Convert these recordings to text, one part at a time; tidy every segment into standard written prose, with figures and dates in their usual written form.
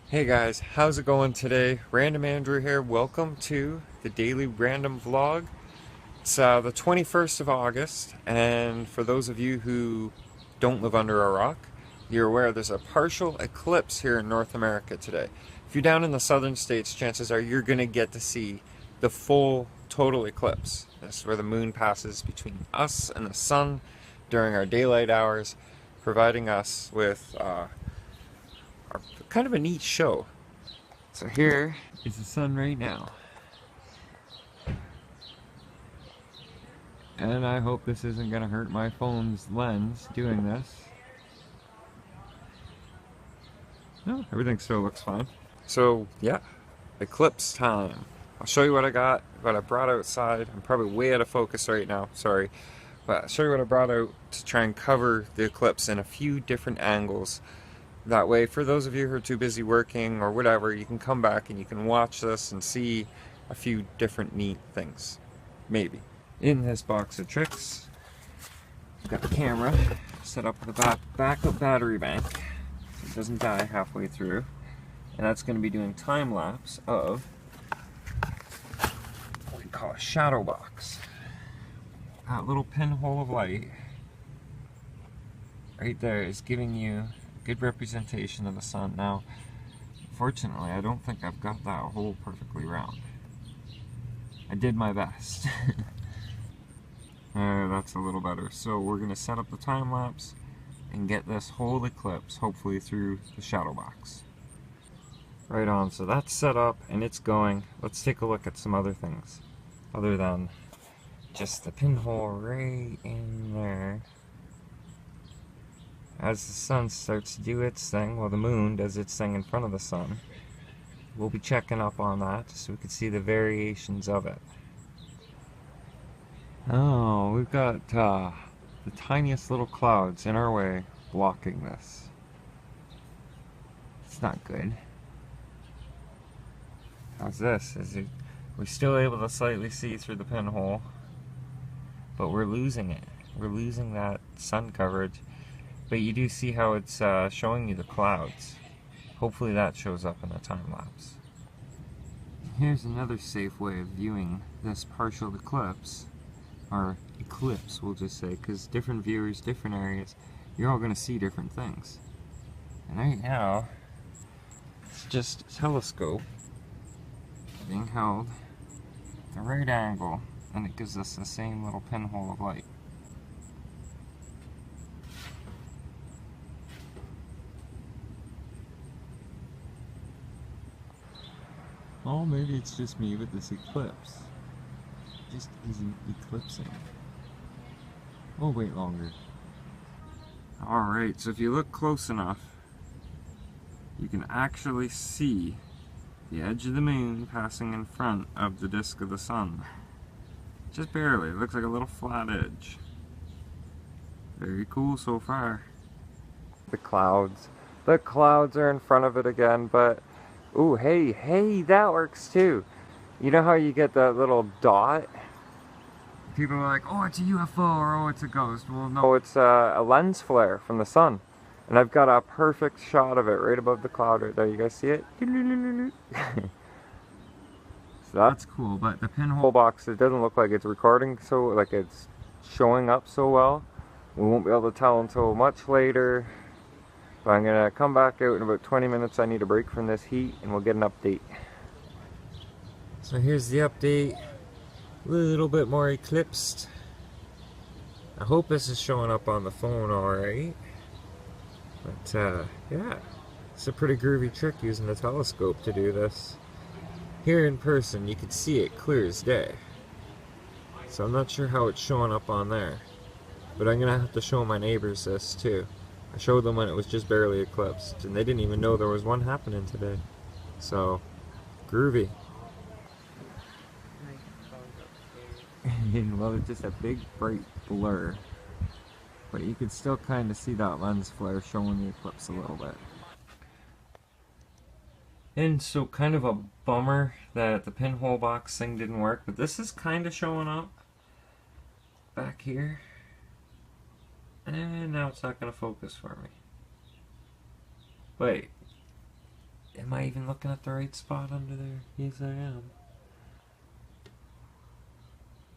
Hey guys, how's it going today? Random Andrew here. Welcome to the daily random vlog. It's the 21st of August, and for those of you who don't live under a rock, you're aware there's a partial eclipse here in North America today. If you're down in the southern states, chances are you're going to get to see the full total eclipse. This is where the moon passes between us and the sun during our daylight hours, providing us with kind of a neat show. So here is the sun right now. And I hope this isn't going to hurt my phone's lens doing this. No, everything still looks fine. So yeah, eclipse time. I'll show you what I got, what I brought outside. I'm probably way out of focus right now, sorry. But I'll show you what I brought out to try and cover the eclipse in a few different angles. That way, for those of you who are too busy working or whatever, you can come back and you can watch this and see a few different neat things. Maybe. In this box of tricks, I've got the camera set up with a backup battery bank so it doesn't die halfway through. And that's going to be doing time lapse of what we call a shadow box. That little pinhole of light right there is giving you a good representation of the sun. Now, fortunately, I don't think I've got that hole perfectly round. I did my best. That's a little better. So we're going to set up the time lapse and get this whole eclipse hopefully through the shadow box. Right on, so that's set up and it's going. Let's take a look at some other things other than just the pinhole right in there. As the sun starts to do its thing, well, the moon does its thing in front of the sun. We'll be checking up on that so we can see the variations of it. Oh, we've got the tiniest little clouds in our way blocking this. It's not good. How's this? We're still able to slightly see through the pinhole, but we're losing it. We're losing that sun coverage. But you do see how it's showing you the clouds. Hopefully that shows up in the time lapse. Here's another safe way of viewing this partial eclipse. Or eclipse, we'll just say, because different viewers, different areas, you're all going to see different things. And right now, it's just a telescope being held at the right angle, and it gives us the same little pinhole of light. Oh, maybe it's just me with this eclipse. It just isn't eclipsing. We'll wait longer. Alright, so if you look close enough, you can actually see the edge of the moon passing in front of the disk of the sun. Just barely. It looks like a little flat edge. Very cool so far. The clouds. The clouds are in front of it again, but ooh, hey, that works too. You know how you get that little dot? People are like, oh, it's a UFO, or oh, it's a ghost. Well, no, it's a lens flare from the sun. And I've got a perfect shot of it right above the cloud right there. You guys see it? So that's cool, but the pinhole box, it doesn't look like it's recording so, like it's showing up so well. We won't be able to tell until much later. But I'm gonna come back out in about 20 minutes. I need a break from this heat and we'll get an update. So here's the update. A little bit more eclipsed. I hope this is showing up on the phone alright. But yeah, it's a pretty groovy trick using the telescope to do this. Here in person, you can see it clear as day. So I'm not sure how it's showing up on there. But I'm gonna have to show my neighbors this too. I showed them when it was just barely eclipsed, and they didn't even know there was one happening today. So, groovy. Well, it's just a big bright blur. But you can still kind of see that lens flare showing the eclipse a little bit. And so kind of a bummer that the pinhole box thing didn't work, but this is kind of showing up back here. And now it's not going to focus for me. Wait. Am I even looking at the right spot under there? Yes, I am.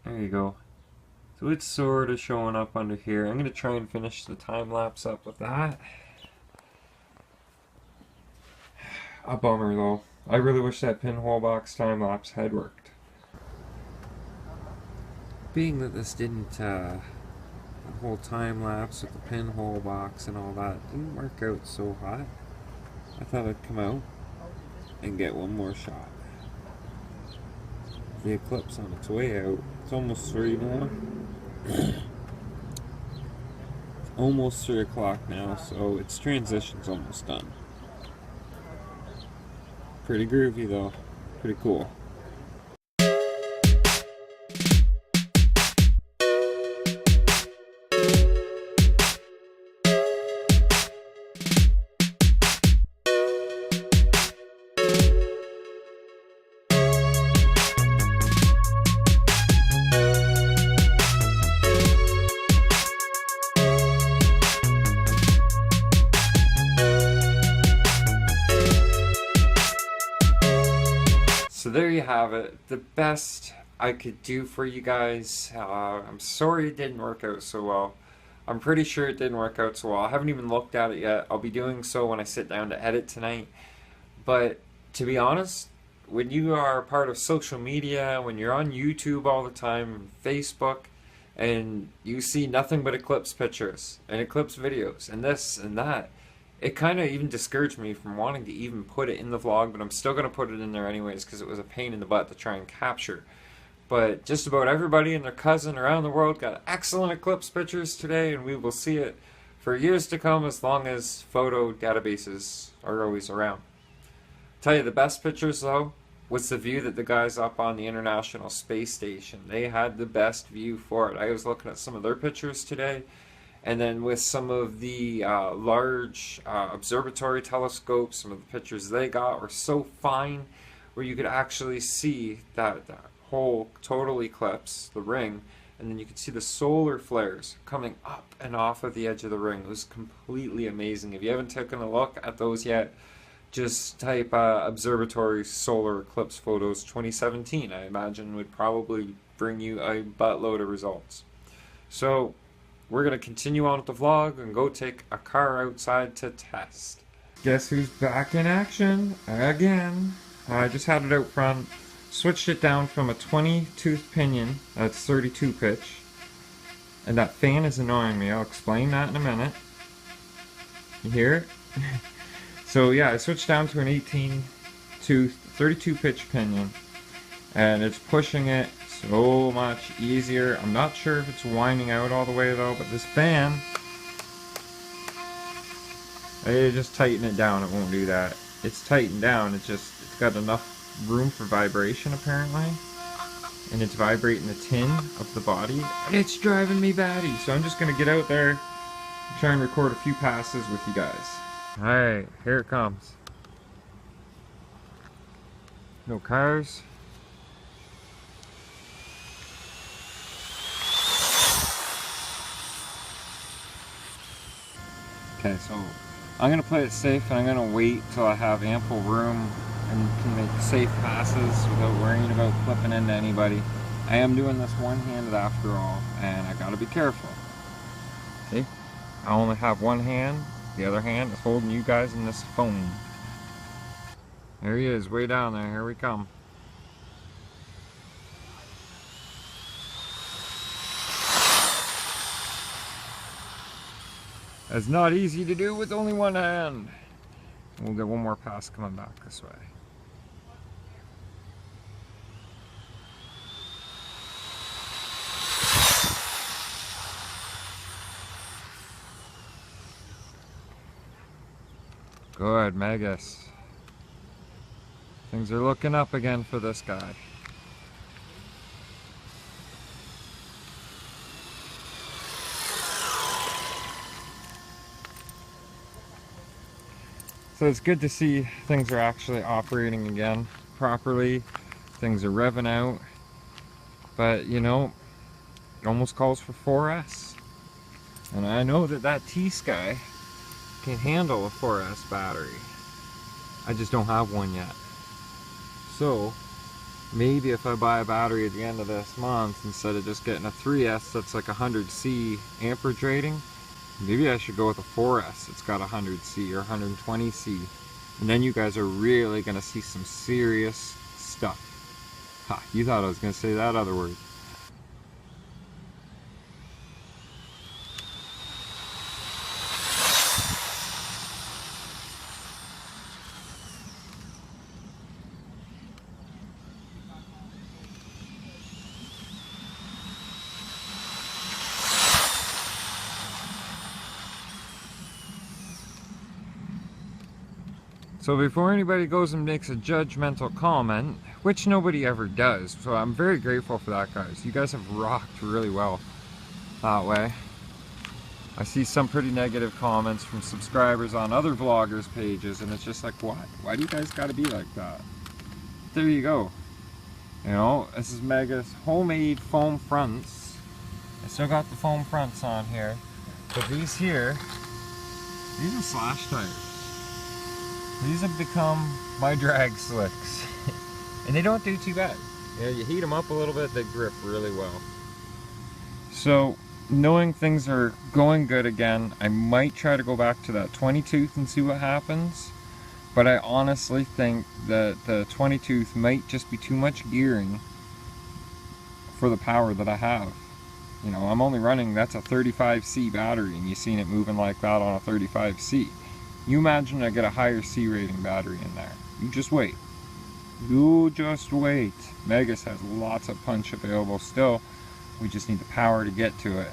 There you go. So it's sort of showing up under here. I'm going to try and finish the time lapse up with that. A bummer though. I really wish that pinhole box time lapse had worked. Being that this didn't, the whole time lapse with the pinhole box and all that didn't work out so hot, I thought I'd come out and get one more shot. The eclipse on its way out. It's almost 3 now. It's almost 3 o'clock now, so its transition's almost done. Pretty groovy though. Pretty cool. So there you have it, the best I could do for you guys. I'm sorry it didn't work out so well. I'm pretty sure it didn't work out so well. I haven't even looked at it yet. I'll be doing so when I sit down to edit tonight. But to be honest, when you are part of social media, when you're on YouTube all the time, Facebook, and you see nothing but eclipse pictures and eclipse videos and this and that, it kind of even discouraged me from wanting to even put it in the vlog, but I'm still going to put it in there anyways because it was a pain in the butt to try and capture. But just about everybody and their cousin around the world got excellent eclipse pictures today, and we will see it for years to come as long as photo databases are always around. Tell you the best pictures though was the view that the guys up on the International Space Station, they had the best view for it. I was looking at some of their pictures today, and then with some of the large observatory telescopes, some of the pictures they got were so fine where you could actually see that whole total eclipse, the ring, and then you could see the solar flares coming up and off of the edge of the ring. It was completely amazing. If you haven't taken a look at those yet, just type observatory solar eclipse photos 2017. I imagine would probably bring you a buttload of results. So we're going to continue on with the vlog and go take a car outside to test. Guess who's back in action again? I just had it out front, switched it down from a 20 tooth pinion, that's 32 pitch, and that fan is annoying me. I'll explain that in a minute. You hear it? So yeah, I switched down to an 18 tooth, 32 pitch pinion, and it's pushing it so much easier. I'm not sure if it's winding out all the way though, but this fan, I just tighten it down, it won't do that. It's tightened down, it's got enough room for vibration apparently, and it's vibrating the tin of the body, and it's driving me batty. So I'm just gonna get out there and try and record a few passes with you guys. Alright, here it comes. No cars. Okay, so I'm going to play it safe, and I'm going to wait till I have ample room and can make safe passes without worrying about flipping into anybody. I am doing this one-handed after all, and I got to be careful. See? I only have one hand, the other hand is holding you guys in this phone. There he is, way down there, here we come. That's not easy to do with only one hand. We'll get one more pass coming back this way. Good, Magus. Things are looking up again for this guy. So it's good to see things are actually operating again properly. Things are revving out. But you know, it almost calls for 4S. And I know that T-Sky can handle a 4S battery. I just don't have one yet. So maybe if I buy a battery at the end of this month, instead of just getting a 3S that's like 100C amperage rating, maybe I should go with a 4S that's got 100C or 120C. And then you guys are really gonna see some serious stuff. Ha, you thought I was gonna say that other word. So before anybody goes and makes a judgmental comment, which nobody ever does, so I'm very grateful for that, guys. You guys have rocked really well that way. I see some pretty negative comments from subscribers on other vloggers pages, and it's just like, why? Why do you guys gotta be like that? There you go. You know, this is Megas homemade foam fronts. I still got the foam fronts on here, but these here, these are slash tires. These have become my drag slicks. And they don't do too bad. You know, you heat them up a little bit, they grip really well. So, knowing things are going good again, I might try to go back to that 20 tooth and see what happens. But I honestly think that the 20 tooth might just be too much gearing for the power that I have. You know, I'm only running, that's a 35C battery, and you've seen it moving like that on a 35C. You imagine I get a higher C rating battery in there. You just wait. You just wait. Megas has lots of punch available still. We just need the power to get to it.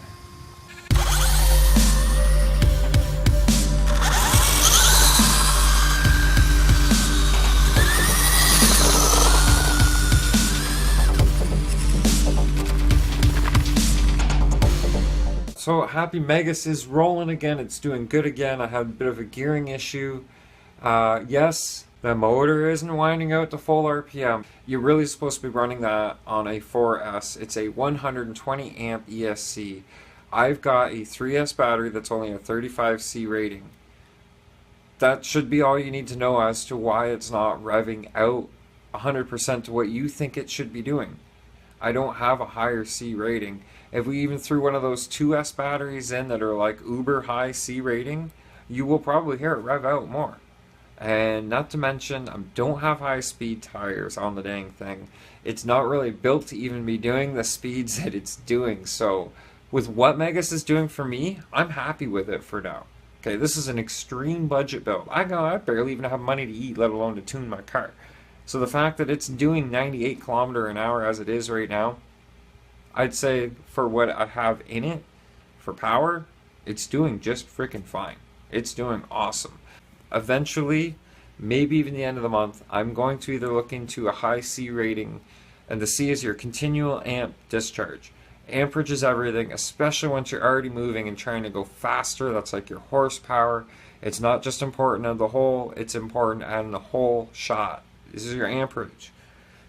So Happy Megas is rolling again. It's doing good again. I had a bit of a gearing issue. Yes, the motor isn't winding out to full RPM. You're really supposed to be running that on a 4S. It's a 120 amp ESC. I've got a 3S battery that's only a 35C rating. That should be all you need to know as to why it's not revving out 100% to what you think it should be doing. I don't have a higher C rating. If we even threw one of those 2S batteries in that are like uber high C rating, you will probably hear it rev out more. And not to mention, I don't have high speed tires on the dang thing. It's not really built to even be doing the speeds that it's doing. So with what Megas is doing for me, I'm happy with it for now. Okay, this is an extreme budget build. I barely even have money to eat, let alone to tune my car. So the fact that it's doing 98 km/h as it is right now, I'd say for what I have in it, for power, it's doing just freaking fine. It's doing awesome. Eventually, maybe even the end of the month, I'm going to either look into a high C rating, and the C is your continual amp discharge. Amperage is everything, especially once you're already moving and trying to go faster. That's like your horsepower. It's not just important on the whole, it's important on the whole shot. This is your amperage.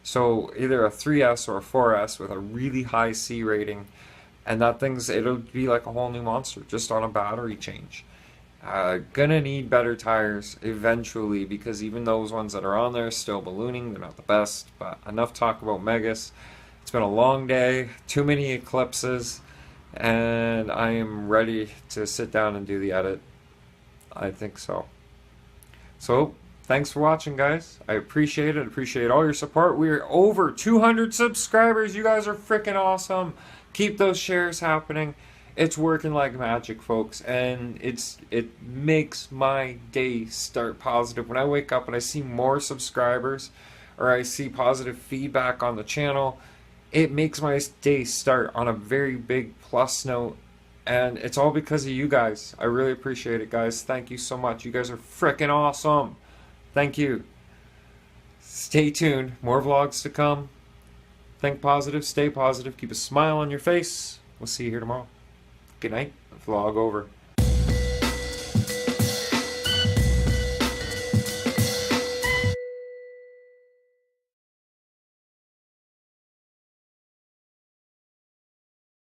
So either a 3S or a 4S with a really high C rating, and that thing's, it'll be like a whole new monster just on a battery change. Gonna need better tires eventually, because even those ones that are on there are still ballooning. They're not the best, but enough talk about Megas. It's been a long day, too many eclipses, and I am ready to sit down and do the edit. I think so. So thanks for watching, guys. I appreciate it. Appreciate all your support. We're over 200 subscribers. You guys are freaking awesome. Keep those shares happening. It's working like magic, folks, and it makes my day start positive. When I wake up and I see more subscribers or I see positive feedback on the channel, it makes my day start on a very big plus note, and it's all because of you guys. I really appreciate it, guys. Thank you so much. You guys are freaking awesome. Thank you. Stay tuned. More vlogs to come. Think positive, stay positive, keep a smile on your face. We'll see you here tomorrow. Good night. Vlog over.